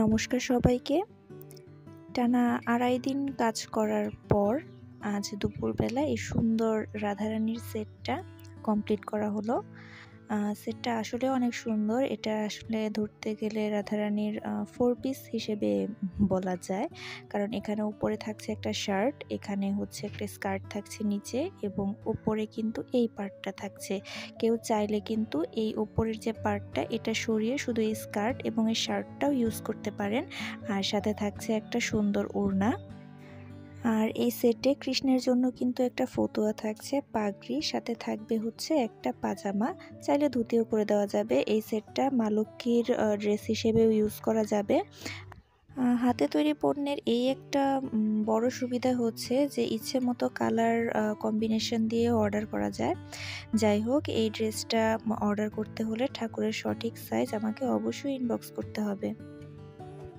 নমস্কার সবাইকে। টানা ২.৫ দিন কাজ করার পর আজ দুপুরবেলা এই সুন্দর রাধারানীর সেটটা কমপ্লিট করা হলো। সেটটা আসলে অনেক সুন্দর। এটা আসলে ধরতে গেলে রাধারানীর 4 পিস হিসেবে বলা যায়। কারণ এখানে উপরে থাকছে একটা শার্ট, এখানে হচ্ছে একটা স্কার্ট থাকছে নিচে এবং উপরে কিন্তু এই পার্টটা থাকছে। কেউ চাইলে কিন্তু এই উপরের যে পার্টটা এটা সরিয়ে শুধু এই স্কার্ট এবং এই শার্টটাও ইউজ করতে পারেন। আর সাথে থাকছে একটা সুন্দর ওড়না। আর এই সেটে কৃষ্ণের জন্য কিন্তু একটা ফতুয়া থাকছে, পাগড়ি, সাথে থাকবে হচ্ছে একটা পাজামা। চাইলে ধুতিও করে দেওয়া যাবে। এই সেটটা মা লক্ষ্মীর ড্রেস হিসেবেও ইউজ করা যাবে। হাতে তৈরি পণ্যের এই একটা বড় সুবিধা হচ্ছে যে ইচ্ছে মতো কালার কম্বিনেশন দিয়ে অর্ডার করা যায়। যাই হোক, এই ড্রেসটা অর্ডার করতে হলে ঠাকুরের সঠিক সাইজ আমাকে অবশ্যই ইনবক্স করতে হবে।